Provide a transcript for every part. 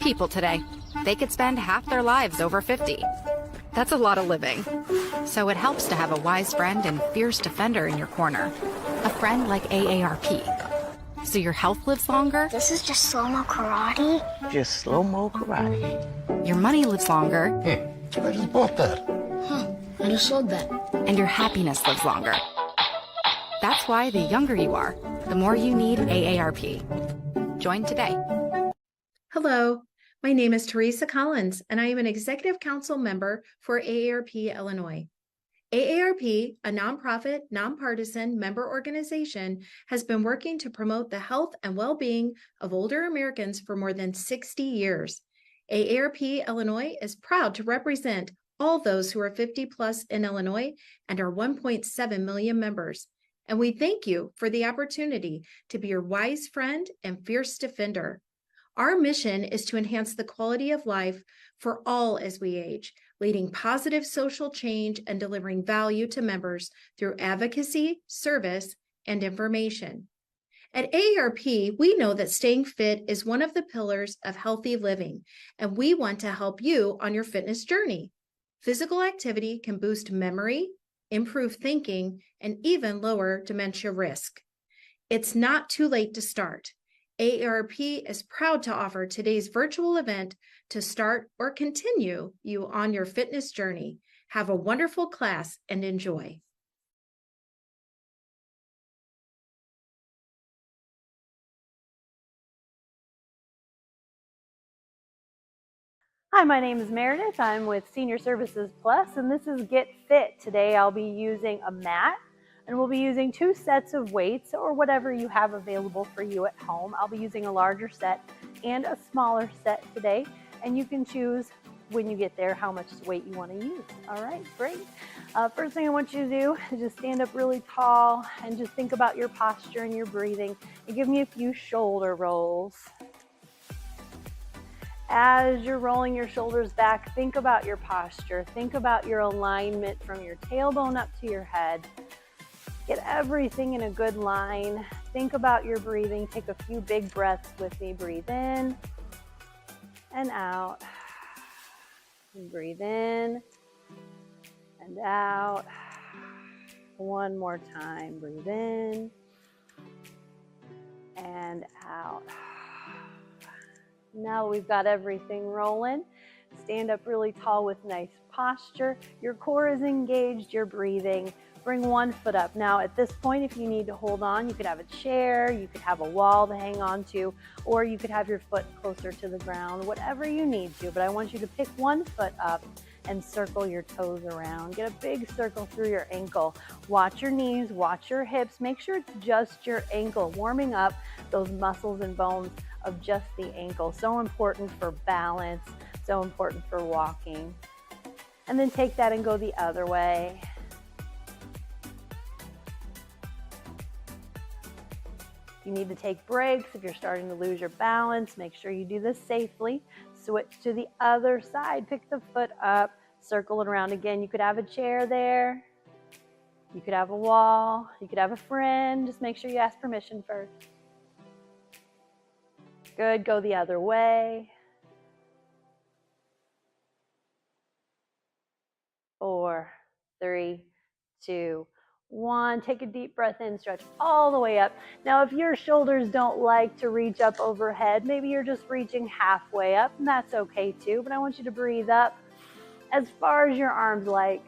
people today. They could spend half their lives over 50. That's a lot of living. So it helps to have a wise friend and fierce defender in your corner. A friend like AARP. So your health lives longer. This is just slow-mo karate? Just slow-mo karate. Your money lives longer. I just bought that. I just sold that. And your happiness lives longer. That's why the younger you are, the more you need AARP. Join today. Hello, my name is Teresa Collins, and I am an Executive Council member for AARP Illinois. AARP, a nonprofit, nonpartisan member organization, has been working to promote the health and well-being of older Americans for more than 60 years. AARP Illinois is proud to represent all those who are 50 plus in Illinois and our 1.7 million members. And we thank you for the opportunity to be your wise friend and fierce defender. Our mission is to enhance the quality of life for all as we age, leading positive social change and delivering value to members through advocacy, service, and information. At AARP, we know that staying fit is one of the pillars of healthy living, and we want to help you on your fitness journey. Physical activity can boost memory, improve thinking, and even lower dementia risk. It's not too late to start. AARP is proud to offer today's virtual event to start or continue you on your fitness journey. Have a wonderful class and enjoy. Hi, my name is Meredith. I'm with Senior Services Plus, and this is Get Fit. Today I'll be using a mat, and we'll be using 2 sets of weights or whatever you have available for you at home. I'll be using a larger set and a smaller set today, and you can choose when you get there how much weight you want to use. All right, great. First thing I want you to do is just stand up really tall and just think about your posture and your breathing, and give me a few shoulder rolls. As you're rolling your shoulders back, think about your posture. Think about your alignment from your tailbone up to your head. Get everything in a good line. Think about your breathing. Take a few big breaths with me. Breathe in and out. And breathe in and out. One more time. Breathe in and out. Now that we've got everything rolling, stand up really tall with nice posture. Your core is engaged, you're breathing. Bring one foot up. Now at this point, if you need to hold on, you could have a chair, you could have a wall to hang on to, or you could have your foot closer to the ground, whatever you need to. But I want you to pick one foot up and circle your toes around. Get a big circle through your ankle. Watch your knees, watch your hips. Make sure it's just your ankle, warming up those muscles and bones of just the ankle. So important for balance, so important for walking. And then take that and go the other way. You need to take breaks. If you're starting to lose your balance, make sure you do this safely. Switch to the other side. Pick the foot up, circle it around again. You could have a chair there. You could have a wall. You could have a friend. Just make sure you ask permission first. Good. Go the other way. 4, 3, 2, 1. Take a deep breath in, stretch all the way up. Now, if your shoulders don't like to reach up overhead, maybe you're just reaching halfway up, and that's okay too. But I want you to breathe up as far as your arms like,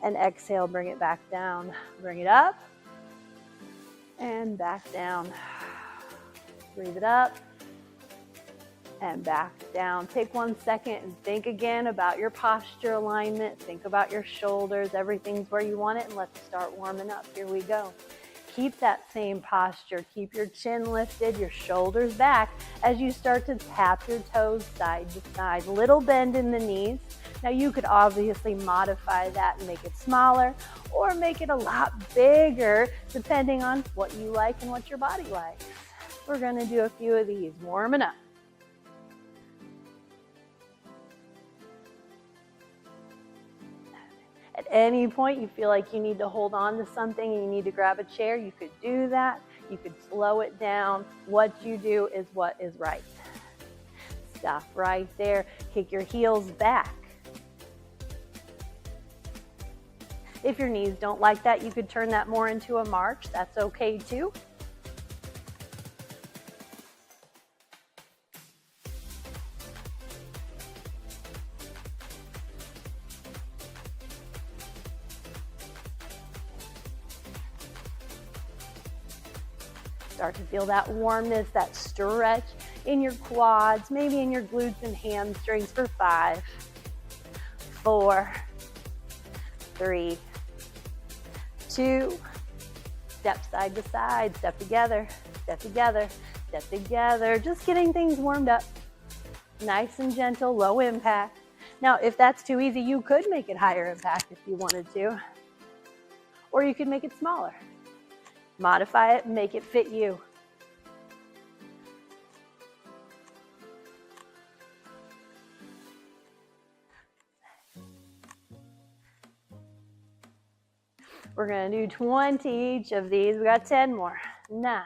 and exhale, bring it back down. Bring it up and back down. Breathe it up and back down. Take 1 second and think again about your posture alignment. Think about your shoulders. Everything's where you want it, and let's start warming up. Here we go. Keep that same posture. Keep your chin lifted, your shoulders back as you start to tap your toes side to side. Little bend in the knees. Now you could obviously modify that and make it smaller or make it a lot bigger depending on what you like and what your body likes. We're going to do a few of these, warming up. At any point you feel like you need to hold on to something and you need to grab a chair, you could do that. You could slow it down. What you do is what is right. Stop right there. Kick your heels back. If your knees don't like that, you could turn that more into a march. That's okay too. Start to feel that warmness, that stretch in your quads, maybe in your glutes and hamstrings for 5, 4, 3, 2, step side to side, step together, step together, step together. Just getting things warmed up. Nice and gentle, low impact. Now, if that's too easy, you could make it higher impact if you wanted to, or you could make it smaller. Modify it, make it fit you. We're going to do 20 each of these. We got 10 more. 9.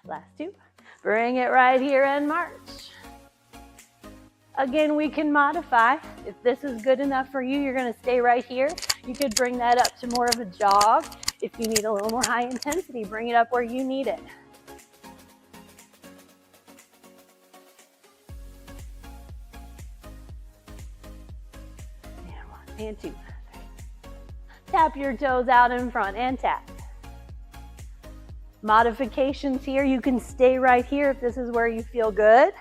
Last 2. Bring it right here and march. Again, we can modify. If this is good enough for you, you're going to stay right here. You could bring that up to more of a jog. If you need a little more high intensity, bring it up where you need it. And 1 and 2. Tap your toes out in front and tap. Modifications here, you can stay right here if this is where you feel good.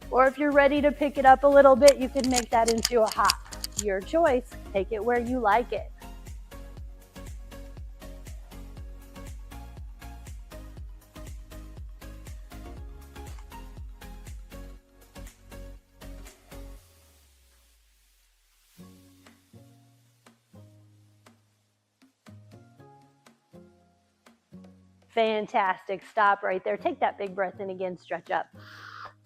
Or if you're ready to pick it up a little bit, you can make that into a hop. Your choice. Take it where you like it. Fantastic. Stop right there. Take that big breath in again. Stretch up.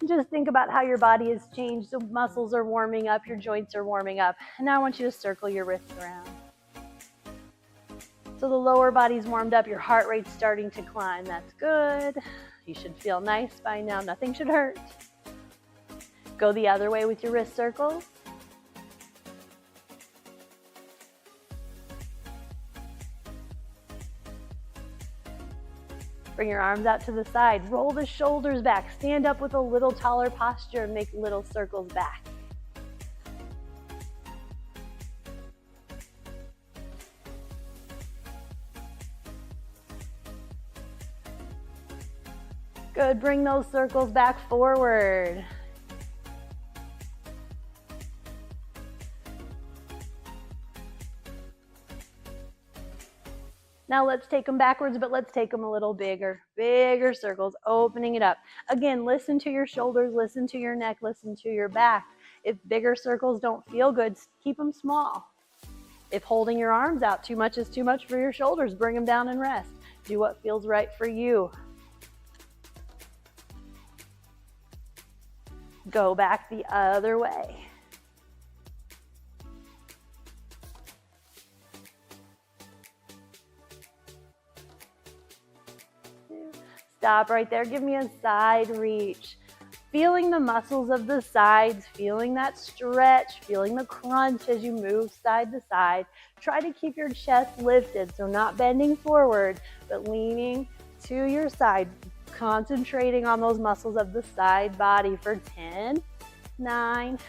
Just think about how your body has changed. The muscles are warming up, your joints are warming up. And now I want you to circle your wrists around. So the lower body's warmed up, your heart rate's starting to climb. That's good. You should feel nice by now. Nothing should hurt. Go the other way with your wrist circles. Bring your arms out to the side. Roll the shoulders back. Stand up with a little taller posture and make little circles back. Good. Bring those circles back forward. Now let's take them backwards, but let's take them a little bigger. Bigger circles, opening it up. Again, listen to your shoulders, listen to your neck, listen to your back. If bigger circles don't feel good, keep them small. If holding your arms out too much is too much for your shoulders, bring them down and rest. Do what feels right for you. Go back the other way. Stop right there. Give me a side reach. Feeling the muscles of the sides, feeling that stretch, feeling the crunch as you move side to side. Try to keep your chest lifted, so not bending forward, but leaning to your side, concentrating on those muscles of the side body for 10, 9,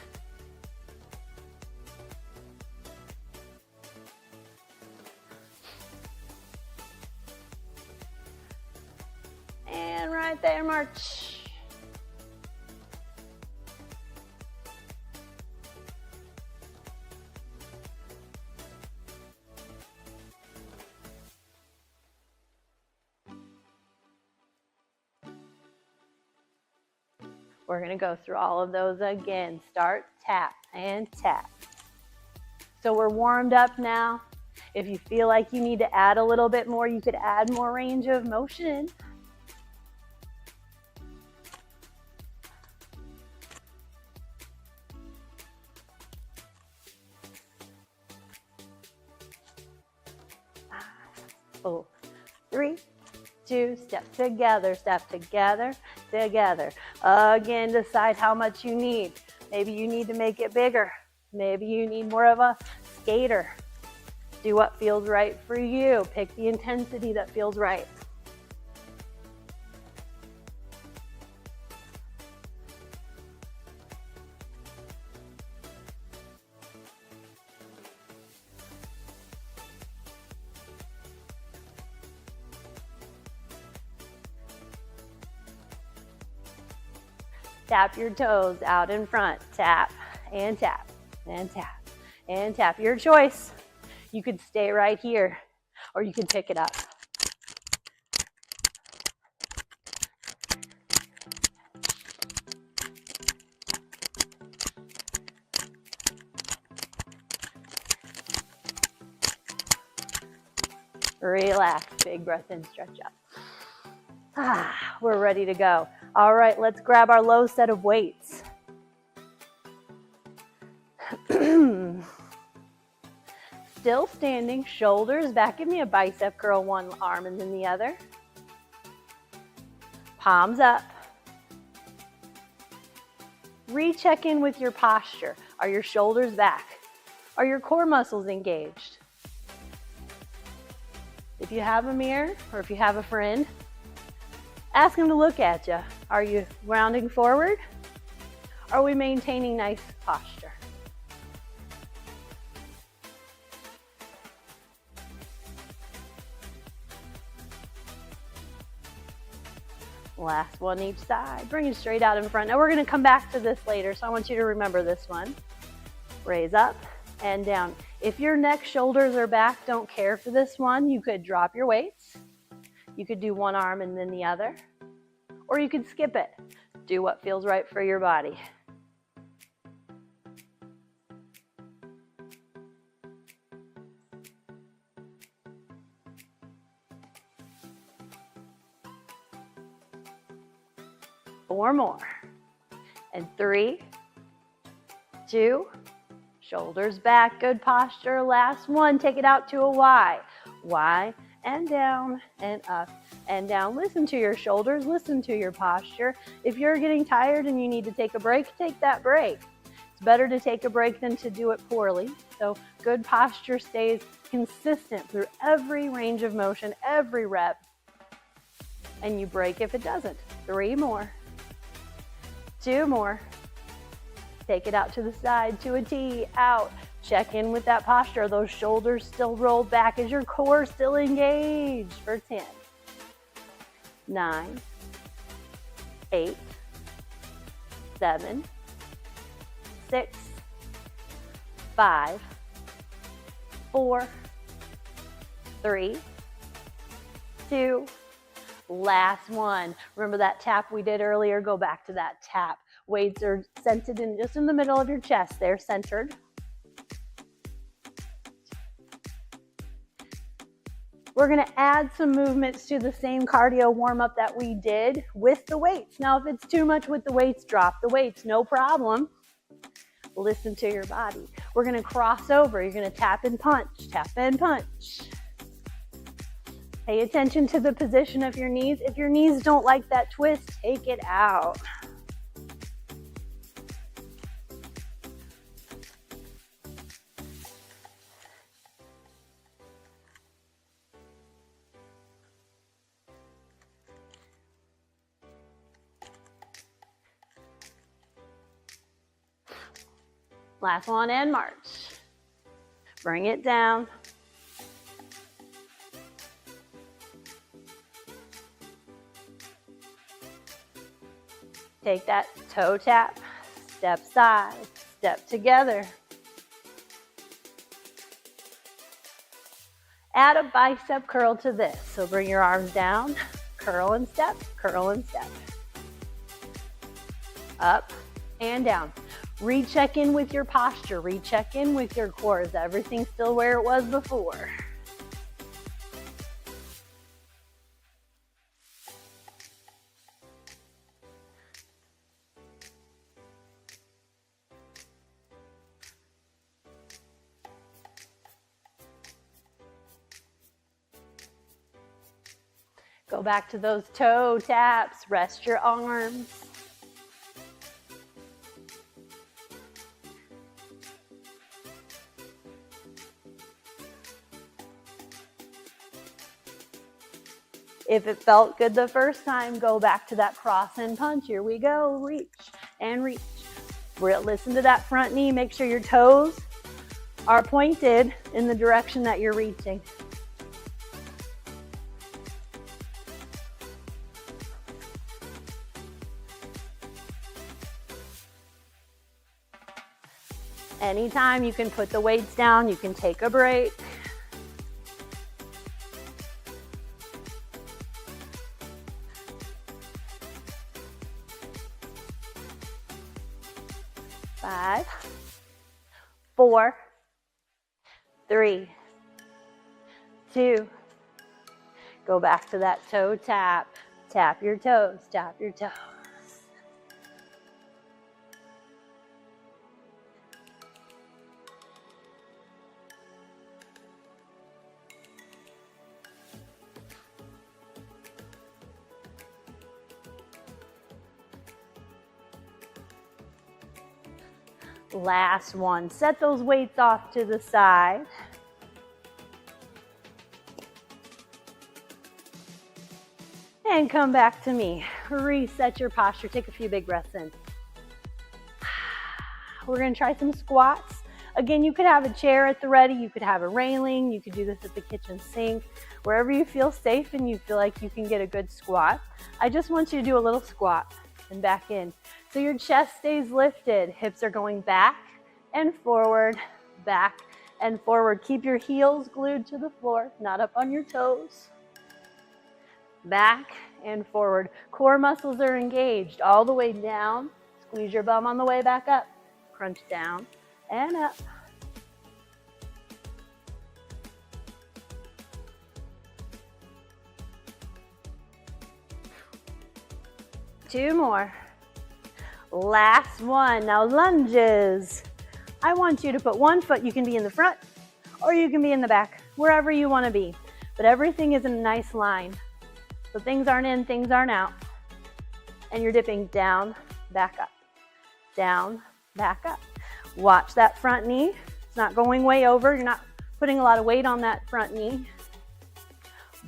and right there, march. We're going to go through all of those again. Start, tap, and tap. So we're warmed up now. If you feel like you need to add a little bit more, you could add more range of motion. 3, 2, step together, together. Again, decide how much you need. Maybe you need to make it bigger. Maybe you need more of a skater. Do what feels right for you. Pick the intensity that feels right. Tap your toes out in front. Tap and tap and tap and tap. Your choice. You could stay right here or you can pick it up. Relax. Big breath in, stretch up. We're ready to go. All right, let's grab our low set of weights. Still standing, shoulders back. Give me a bicep curl, one arm and then the other. Palms up. Recheck in with your posture. Are your shoulders back? Are your core muscles engaged? If you have a mirror or if you have a friend, ask them to look at you. Are you rounding forward? Are we maintaining nice posture? Last one each side. Bring it straight out in front. Now we're going to come back to this later, so I want you to remember this one. Raise up and down. If your neck, shoulders are back, don't care for this one. You could drop your weights. You could do one arm and then the other. Or you could skip it. Do what feels right for your body. Four more. And 3, 2, shoulders back, good posture. Last one, take it out to a Y. Y and down and up and down. Listen to your shoulders, listen to your posture. If you're getting tired and you need to take a break, take that break. It's better to take a break than to do it poorly. So good posture stays consistent through every range of motion, every rep. And you break if it doesn't. 3 more. 2 more. Take it out to the side, to a T, out. Check in with that posture. Are those shoulders still rolled back? Is your core still engaged? For 10, 9, 8, 7, 6, 5, 4, 3, 2, last one. Remember that tap we did earlier? Go back to that tap. Weights are centered in just in the middle of your chest. They're centered. We're going to add some movements to the same cardio warm-up that we did with the weights. Now, if it's too much with the weights, drop the weights. No problem. Listen to your body. We're going to cross over. You're going to tap and punch, tap and punch. Pay attention to the position of your knees. If your knees don't like that twist, take it out. Last one and march. Bring it down. Take that toe tap, step side, step together. Add a bicep curl to this. So bring your arms down, curl and step, curl and step. Up and down. Recheck in with your posture, recheck in with your core. Is everything still where it was before? Go back to those toe taps. Rest your arms. If it felt good the first time, go back to that cross and punch. Here we go. Reach and reach. Listen to that front knee. Make sure your toes are pointed in the direction that you're reaching. Anytime you can put the weights down, you can take a break. Five, 4, 3, 2. Go back to that toe tap. Tap your toes, tap your toes. Last one. Set those weights off to the side. And come back to me. Reset your posture. Take a few big breaths in. We're going to try some squats. Again, you could have a chair at the ready. You could have a railing. You could do this at the kitchen sink. Wherever you feel safe and you feel like you can get a good squat. I just want you to do a little squat and back in. So your chest stays lifted. Hips are going back and forward, back and forward. Keep your heels glued to the floor, not up on your toes. Back and forward. Core muscles are engaged all the way down. Squeeze your bum on the way back up. Crunch down and up. Two more. Last one. Now lunges. I want you to put one foot, you can be in the front or you can be in the back, wherever you want to be. But everything is in a nice line. So things aren't in, things aren't out. And you're dipping down, back up. Down, back up. Watch that front knee. It's not going way over. You're not putting a lot of weight on that front knee.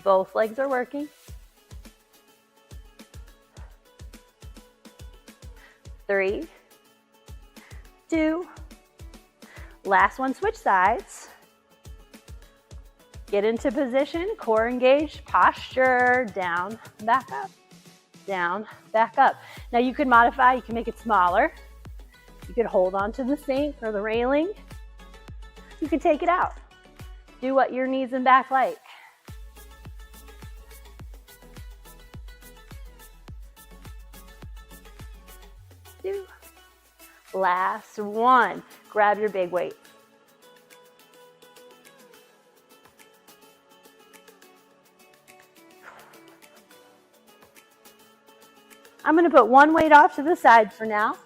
Both legs are working. 3, 2, last one, switch sides. Get into position, core engaged, posture, down, back up, down, back up. Now you could modify, you can make it smaller. You could hold on to the sink or the railing. You could take it out. Do what your knees and back like. Two. Last one. Grab your big weight. I'm going to put one weight off to the side for now.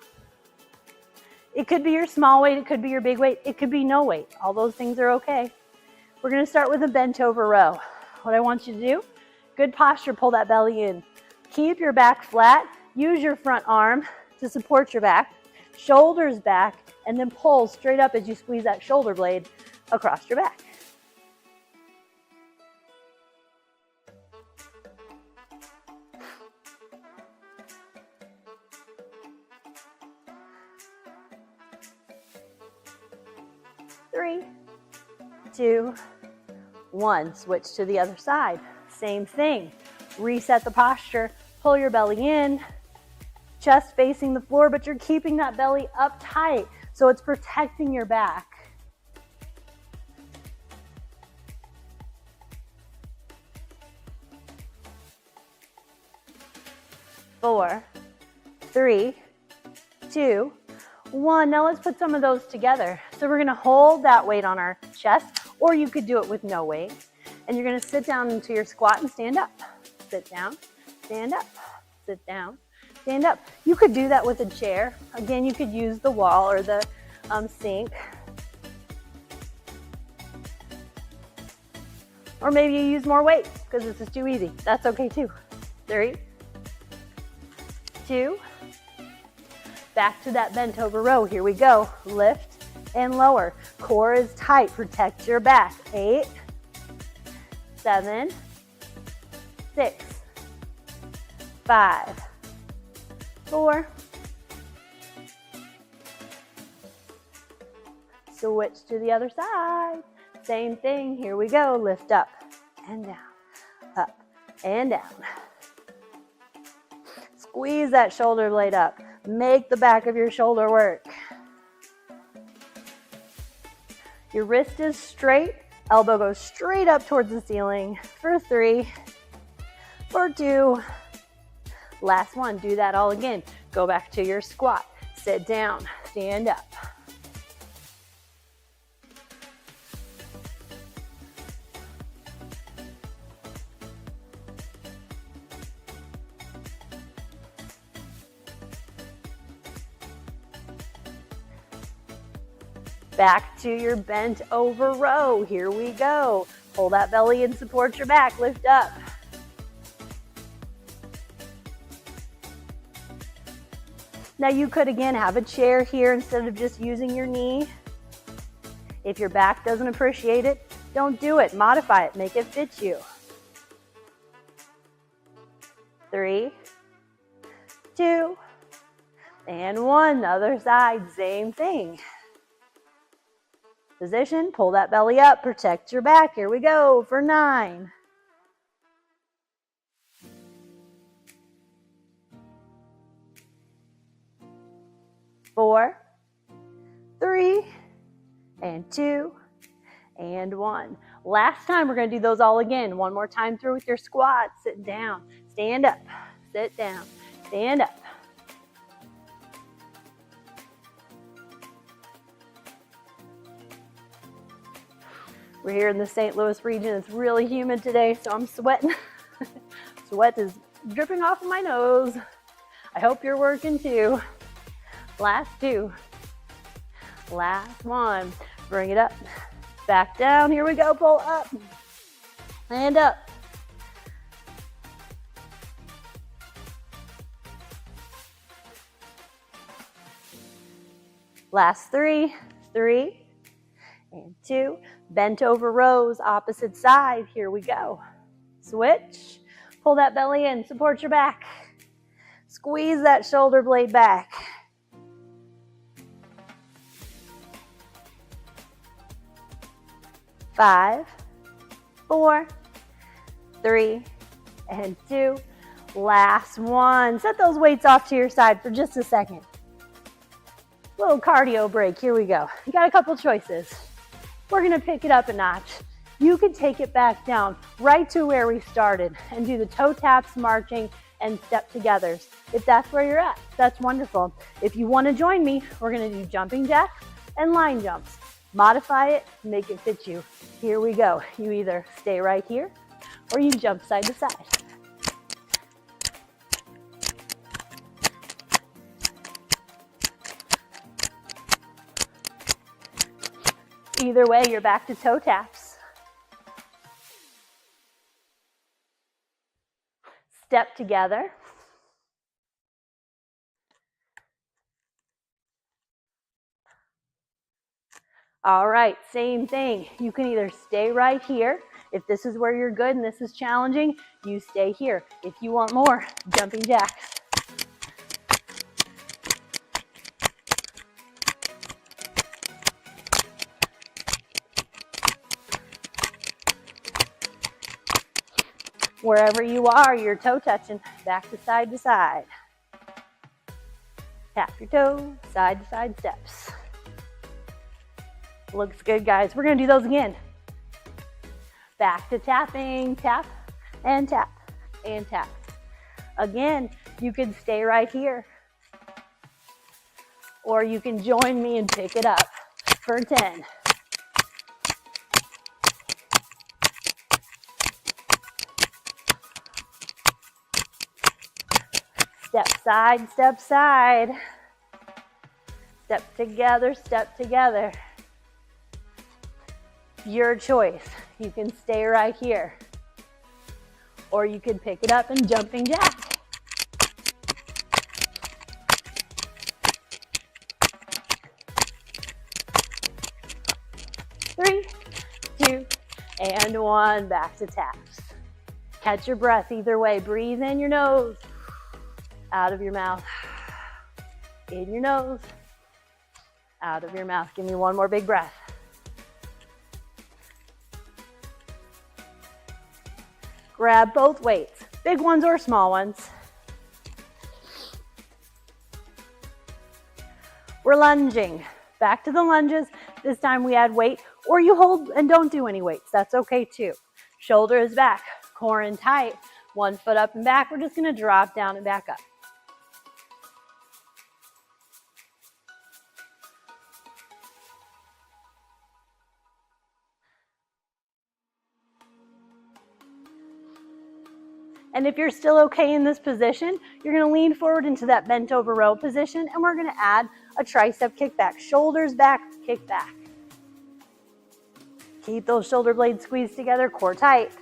It could be your small weight, it could be your big weight, it could be no weight. All those things are okay. We're going to start with a bent over row. What I want you to do, good posture, pull that belly in. Keep your back flat, use your front arm to support your back, shoulders back, and then pull straight up as you squeeze that shoulder blade across your back. Three, 2, 1. Switch to the other side. Same thing. Reset the posture. Pull your belly in. Chest facing the floor, but you're keeping that belly up tight, so it's protecting your back. Four, 3, 2, 1. Now let's put some of those together. So we're going to hold that weight on our chest, or you could do it with no weight. And you're going to sit down into your squat and stand up. Sit down, stand up, sit down, stand up. You could do that with a chair. Again, you could use the wall or the sink. Or maybe you use more weight because this is too easy. That's okay too. 3, 2, back to that bent over row. Here we go. Lift and lower. Core is tight. Protect your back. 8, 7, 6, 5, 4. Switch to the other side. Same thing. Here we go. Lift up and down, up and down. Squeeze that shoulder blade up. Make the back of your shoulder work. Your wrist is straight. Elbow goes straight up towards the ceiling for 3, for 2. Last one. Do that all again. Go back to your squat. Sit down. Stand up. Back to your bent over row. Here we go. Pull that belly in, support your back. Lift up. Now you could again have a chair here instead of just using your knee. If your back doesn't appreciate it, don't do it. Modify it. Make it fit you. 3, 2, and 1. Other side, same thing. Position, pull that belly up, protect your back. Here we go for 9. 4, 3, and 2, and 1. Last time, we're going to do those all again. One more time through with your squat. Sit down, stand up, sit down, stand up. We're here in the St. Louis region. It's really humid today, so I'm sweating. Sweat is dripping off of my nose. I hope you're working too. Last 2. Last 1. Bring it up. Back down. Here we go. Pull up. And up. Last 3. 3, and 2. Bent over rows, opposite side. Here we go. Switch. Pull that belly in, support your back. Squeeze that shoulder blade back. Five, 4, 3, and 2. Last 1. Set those weights off to your side for just a second. Little cardio break. Here we go. You got a couple choices. We're going to pick it up a notch. You could take it back down right to where we started and do the toe taps, marching, and step togethers. If that's where you're at, that's wonderful. If you want to join me, we're going to do jumping jacks and line jumps. Modify it, make it fit you. Here we go. You either stay right here or you jump side to side. Either way, you're back to toe taps. Step together. All right, same thing. You can either stay right here. If this is where you're good and this is challenging, you stay here. If you want more, jumping jacks. Wherever you are, you're toe touching, back to side. Tap your toe, side to side steps. Looks good, guys. We're gonna do those again. Back to tapping, tap, and tap, and tap. Again, you can stay right here. Or you can join me and pick it up for 10. Step side, step side. Step together, step together. Your choice. You can stay right here. Or you could pick it up and jumping jack. Three, two, and one. Back to taps. Catch your breath either way. Breathe in your nose, out of your mouth. In your nose, out of your mouth. Give me one more big breath. Grab both weights, big ones or small ones. We're lunging. Back to the lunges. This time we add weight, or you hold and don't do any weights. That's okay too. Shoulder is back, core in tight. One foot up and back. We're just gonna drop down and back up. And if you're still okay in this position, you're gonna lean forward into that bent over row position, and we're gonna add a tricep kickback. Shoulders back, kick back. Keep those shoulder blades squeezed together, core tight.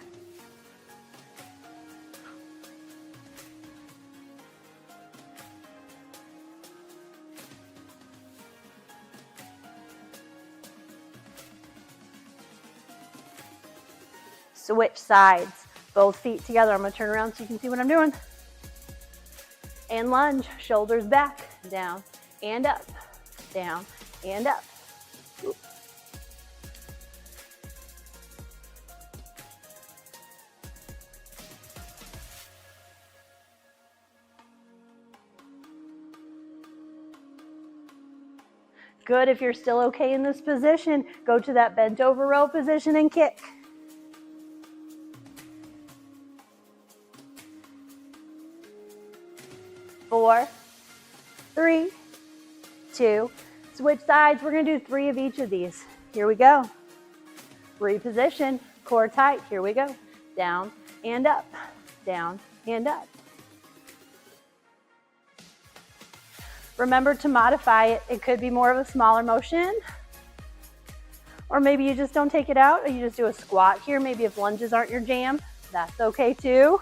Switch sides. Both feet together. I'm going to turn around so you can see what I'm doing. And lunge. Shoulders back, down, and up, down, and up. Ooh. Good. If you're still okay in this position, go to that bent over row position and kick. 4, 3, 2, switch sides. We're going to do 3 of each of these. Here we go. Reposition, core tight. Here we go. Down and up, down and up. Remember to modify it. It could be more of a smaller motion, or maybe you just don't take it out, or you just do a squat here. Maybe if lunges aren't your jam, that's okay too.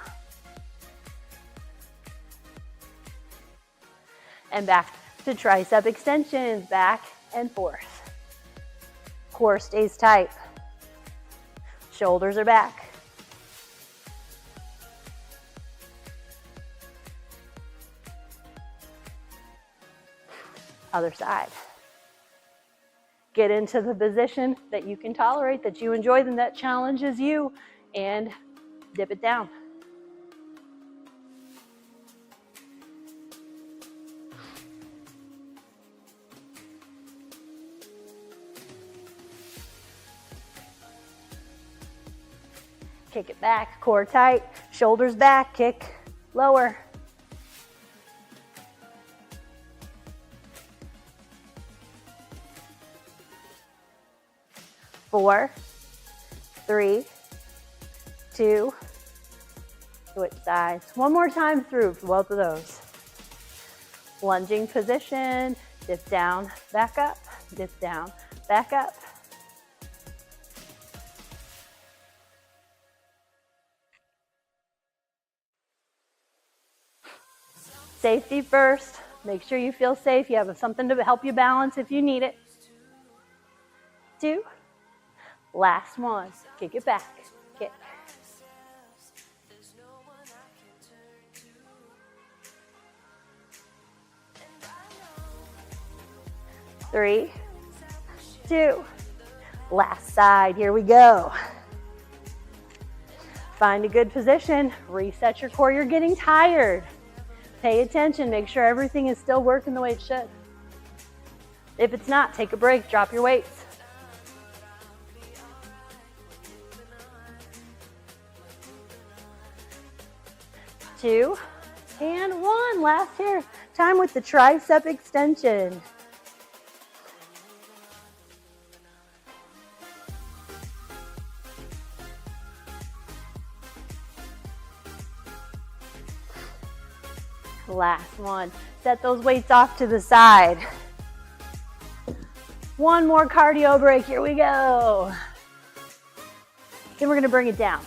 And back to tricep extensions, back and forth. Core stays tight. Shoulders are back. Other side. Get into the position that you can tolerate, that you enjoy, and that challenges you, and dip it down. Kick it back, core tight, shoulders back, kick lower. Four, 3, 2, switch sides. One more time through for both of those. Lunging position, dip down, back up, dip down, back up. Safety first. Make sure you feel safe. You have something to help you balance if you need it. 2. Last one. Kick it back. Kick. 3, 2. Last side. Here we go. Find a good position. Reset your core. You're getting tired. Pay attention. Make sure everything is still working the way it should. If it's not, take a break. Drop your weights. Two and one. Last here. Time with the tricep extension. Last one. Set those weights off to the side. One more cardio break. Here we go. Then we're gonna bring it down.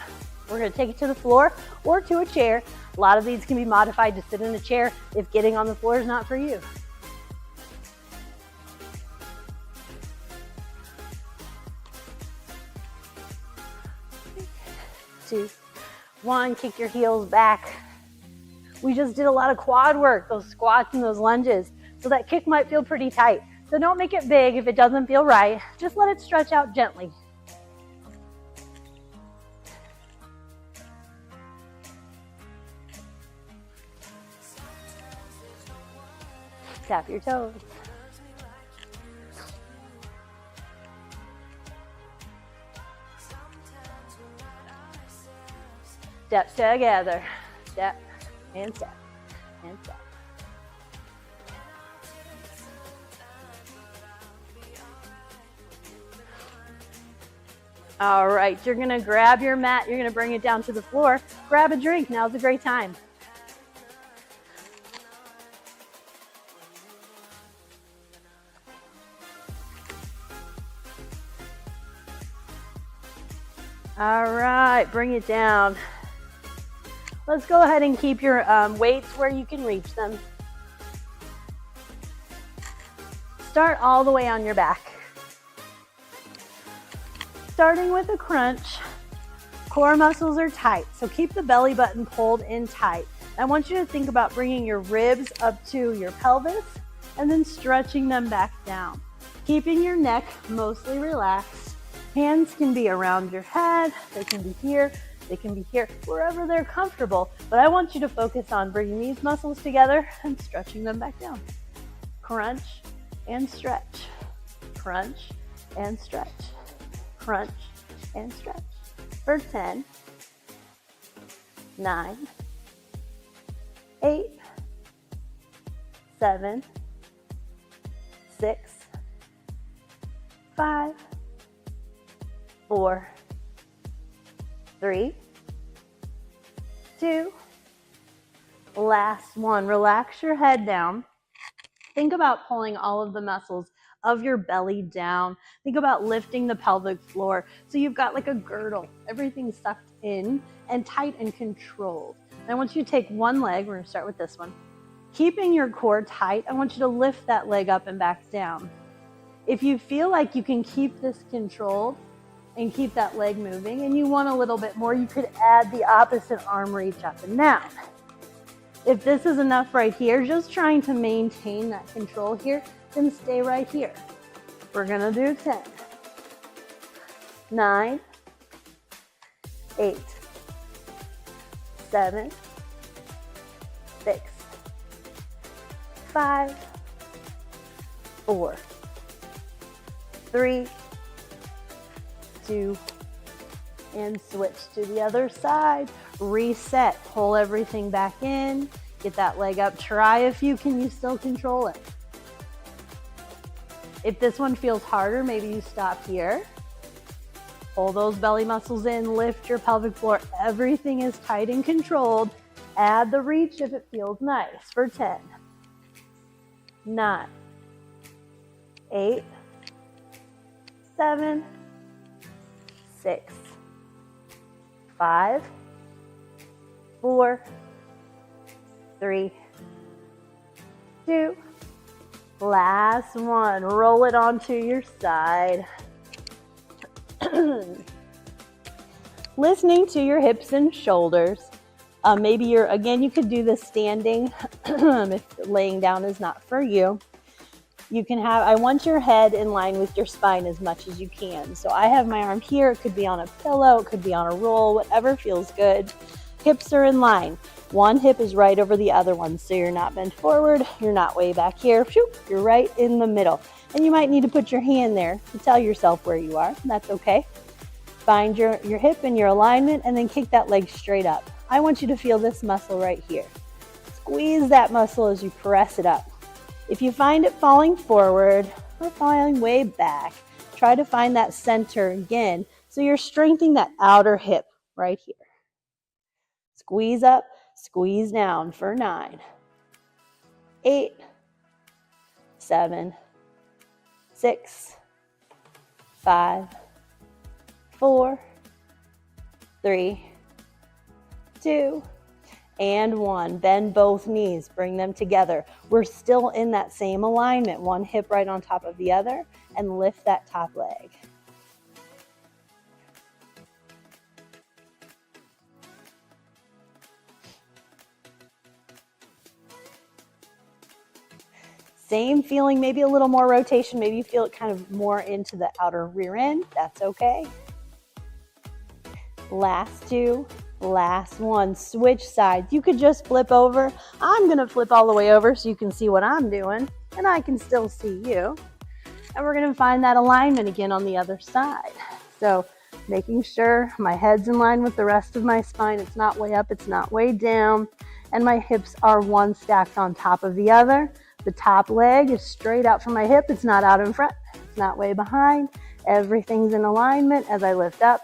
We're gonna take it to the floor or to a chair. A lot of these can be modified to sit in a chair if getting on the floor is not for you. 2, 1, kick your heels back. We just did a lot of quad work, those squats and those lunges. So that kick might feel pretty tight. So don't make it big if it doesn't feel right. Just let it stretch out gently. Tap your toes. Step together. Step and step and step. All right, you're gonna grab your mat, you're gonna bring it down to the floor, grab a drink, now's a great time. All right, bring it down. Let's go ahead and keep your weights where you can reach them. Start all the way on your back. Starting with a crunch, core muscles are tight, so keep the belly button pulled in tight. I want you to think about bringing your ribs up to your pelvis and then stretching them back down. Keeping your neck mostly relaxed. Hands can be around your head, they can be here, they can be here, wherever they're comfortable. But I want you to focus on bringing these muscles together and stretching them back down. Crunch and stretch, crunch and stretch. Crunch and stretch for 10, 9, 8, 7, 6, 5, 4, 3, 2, last one. Relax your head down. Think about pulling all of the muscles of your belly down. Think about lifting the pelvic floor so you've got like a girdle. Everything's sucked in and tight and controlled. And I want you to take one leg. We're going to start with this one. Keeping your core tight, I want you to lift that leg up and back down. If you feel like you can keep this controlled and keep that leg moving and you want a little bit more, you could add the opposite arm reach up and down. If this is enough right here, just trying to maintain that control here, then stay right here. We're gonna do 10, 9, 8, 7, 6, 5, 4, 3, 2, and switch to the other side. Reset, pull everything back in, get that leg up. Try if you still control it. If this one feels harder, maybe you stop here. Pull those belly muscles in, lift your pelvic floor. Everything is tight and controlled. Add the reach if it feels nice for 10, 9, 8, 7, 6, 5, 4, 3, 2, last one. Roll it onto your side. Listening to your hips and shoulders. Maybe you could do this standing if laying down is not for you. I want your head in line with your spine as much as you can. So I have my arm here. It could be on a pillow. It could be on a roll, whatever feels good. Hips are in line. One hip is right over the other one. So you're not bent forward. You're not way back here. You're right in the middle. And you might need to put your hand there to tell yourself where you are. That's okay. Find your hip and your alignment and then kick that leg straight up. I want you to feel this muscle right here. Squeeze that muscle as you press it up. If you find it falling forward or falling way back, try to find that center again. So you're strengthening that outer hip right here. Squeeze up, squeeze down for 9, 8, 7, 6, 5, 4, 3, 2, and 1. Bend both knees, bring them together. We're still in that same alignment, one hip right on top of the other, and lift that top leg. Same feeling, maybe a little more rotation. Maybe you feel it kind of more into the outer rear end. That's okay. Last 2, last 1. Switch sides. You could just flip over. I'm going to flip all the way over so you can see what I'm doing, and I can still see you. And we're going to find that alignment again on the other side. So making sure my head's in line with the rest of my spine. It's not way up, it's not way down, and my hips are one stacked on top of the other. The top leg is straight out from my hip. It's not out in front. It's not way behind. Everything's in alignment as I lift up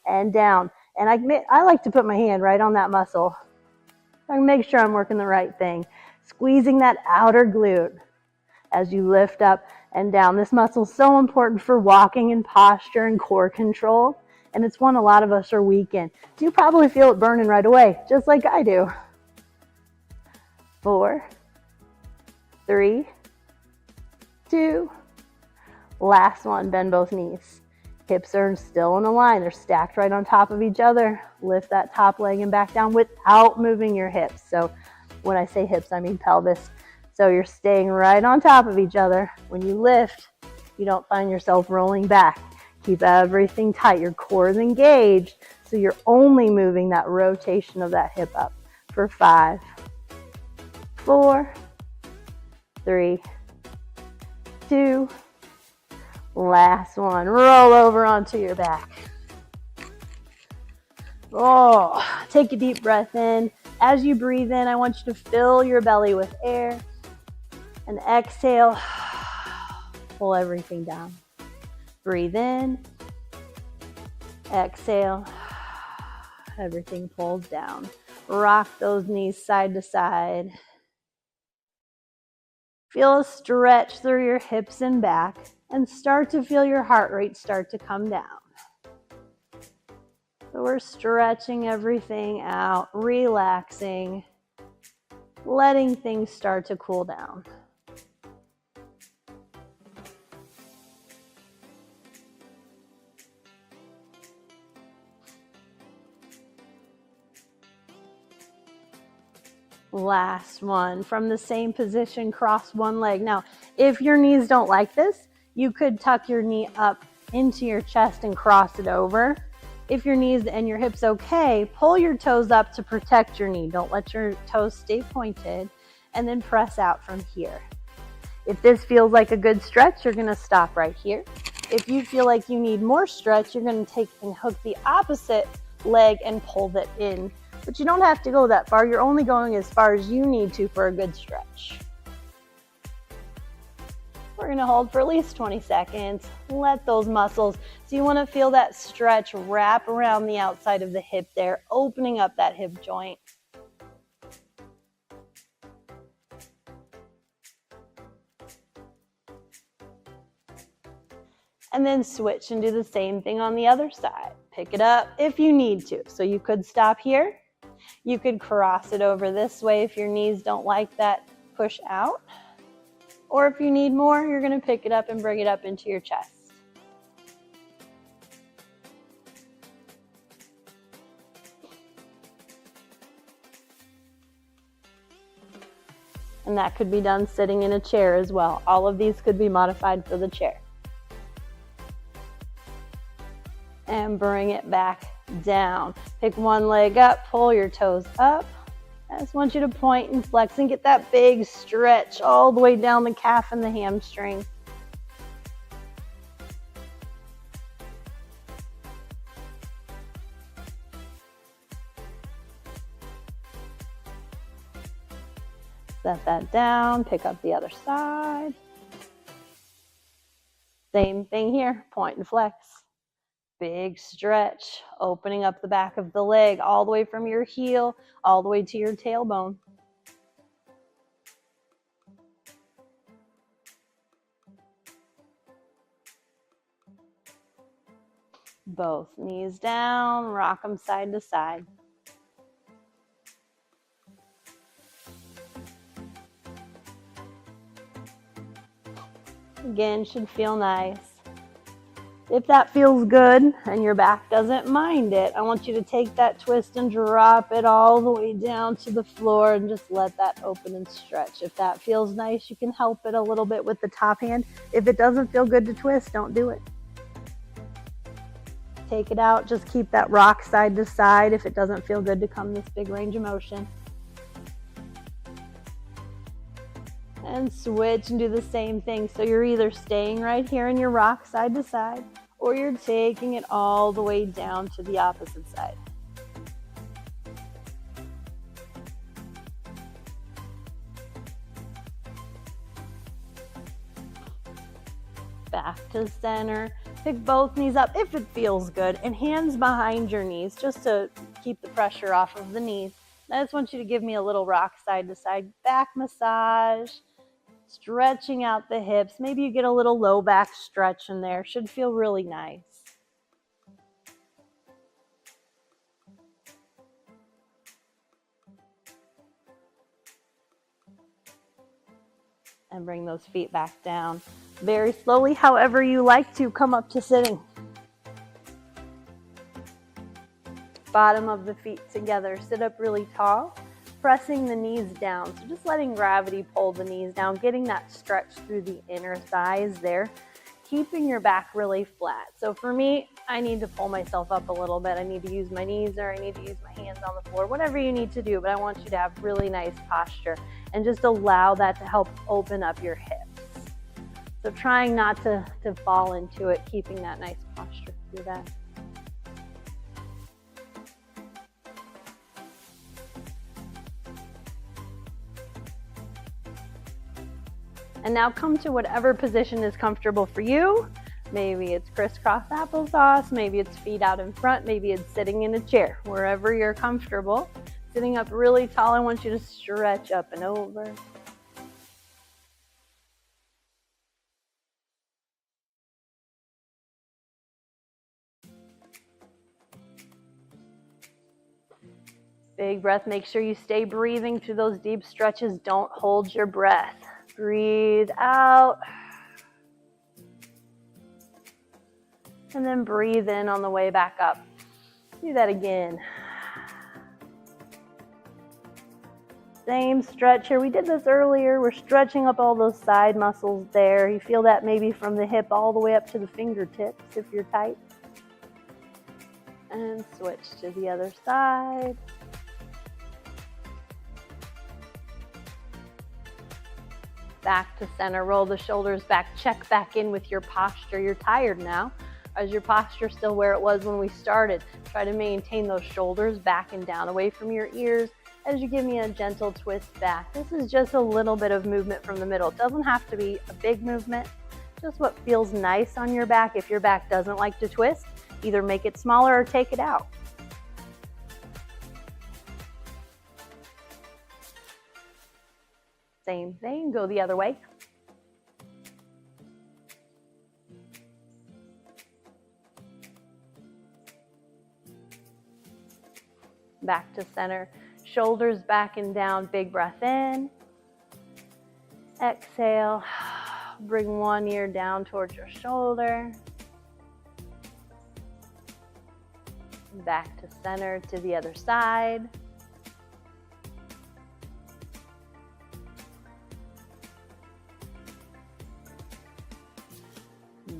and down. And I like to put my hand right on that muscle. I make sure I'm working the right thing. Squeezing that outer glute as you lift up and down. This muscle is so important for walking and posture and core control. And it's one a lot of us are weak in. You probably feel it burning right away, just like I do. 4, 3, 2, last one. Bend both knees. Hips are still in a line. They're stacked right on top of each other. Lift that top leg and back down without moving your hips. So when I say hips, I mean pelvis. So you're staying right on top of each other. When you lift, you don't find yourself rolling back. Keep everything tight. Your core is engaged. So you're only moving that rotation of that hip up for 5, 4, 3, 2, last one. Roll over onto your back. Oh, take a deep breath in. As you breathe in, I want you to fill your belly with air. And exhale, pull everything down. Breathe in. Exhale, everything pulls down. Rock those knees side to side. Feel a stretch through your hips and back, and start to feel your heart rate start to come down. So we're stretching everything out, relaxing, letting things start to cool down. Last one. From the same position, cross one leg. Now, if your knees don't like this, you could tuck your knee up into your chest and cross it over. If your knees and your hips okay, pull your toes up to protect your knee. Don't let your toes stay pointed, and then press out from here. If this feels like a good stretch, you're going to stop right here. If you feel like you need more stretch, you're going to take and hook the opposite leg and pull that in. But you don't have to go that far. You're only going as far as you need to for a good stretch. We're going to hold for at least 20 seconds. Let those muscles, so you want to feel that stretch wrap around the outside of the hip there, opening up that hip joint. And then switch and do the same thing on the other side. Pick it up if you need to. So you could stop here. You could cross it over this way if your knees don't like that push out. Or if you need more, you're going to pick it up and bring it up into your chest. And that could be done sitting in a chair as well. All of these could be modified for the chair. And bring it back down. Pick one leg up, pull your toes up. I just want you to point and flex and get that big stretch all the way down the calf and the hamstring. Set that down, pick up the other side. Same thing here, point and flex. Big stretch, opening up the back of the leg all the way from your heel, all the way to your tailbone. Both knees down, rock them side to side. Again, should feel nice. If that feels good and your back doesn't mind it, I want you to take that twist and drop it all the way down to the floor and just let that open and stretch. If that feels nice, you can help it a little bit with the top hand. If it doesn't feel good to twist, don't do it. Take it out, just keep that rock side to side if it doesn't feel good to come this big range of motion. And switch and do the same thing. So you're either staying right here in your rock side to side, or you're taking it all the way down to the opposite side. Back to center. Pick both knees up if it feels good, and hands behind your knees just to keep the pressure off of the knees. I just want you to give me a little rock side to side back massage. Stretching out the hips. Maybe you get a little low back stretch in there. Should feel really nice. And bring those feet back down. Very slowly, however you like to, come up to sitting. Bottom of the feet together. Sit up really tall. Pressing the knees down, so just letting gravity pull the knees down, getting that stretch through the inner thighs there, keeping your back really flat. So for me, I need to pull myself up a little bit. I need to use my knees, or I need to use my hands on the floor, whatever you need to do, but I want you to have really nice posture and just allow that to help open up your hips. So trying not to fall into it, keeping that nice posture through that. And now come to whatever position is comfortable for you. Maybe it's crisscross applesauce, maybe it's feet out in front, maybe it's sitting in a chair. Wherever you're comfortable. Sitting up really tall, I want you to stretch up and over. Big breath, make sure you stay breathing through those deep stretches. Don't hold your breath. Breathe out. And then breathe in on the way back up. Do that again. Same stretch here. We did this earlier. We're stretching up all those side muscles there. You feel that maybe from the hip all the way up to the fingertips if you're tight. And switch to the other side. Back to center, roll the shoulders back, check back in with your posture. You're tired now. Is your posture still where it was when we started? Try to maintain those shoulders back and down away from your ears as you give me a gentle twist back. This is just a little bit of movement from the middle. It doesn't have to be a big movement, just what feels nice on your back. If your back doesn't like to twist, either make it smaller or take it out. Same thing, go the other way. Back to center, shoulders back and down, big breath in. Exhale, bring one ear down towards your shoulder. Back to center to the other side.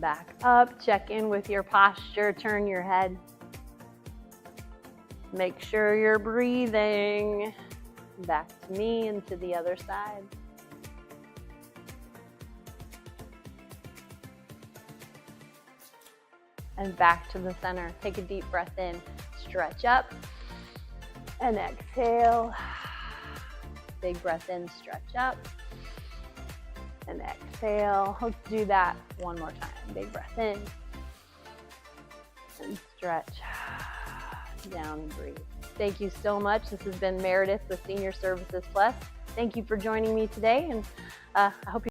Back up, check in with your posture, turn your head. Make sure you're breathing. Back to me and to the other side. And back to the center. Take a deep breath in, stretch up, and exhale. Big breath in, stretch up, and exhale. Let's do that one more time. Big breath in, and stretch, down and breathe. Thank you so much. This has been Meredith with Senior Services Plus. Thank you for joining me today, and I hope you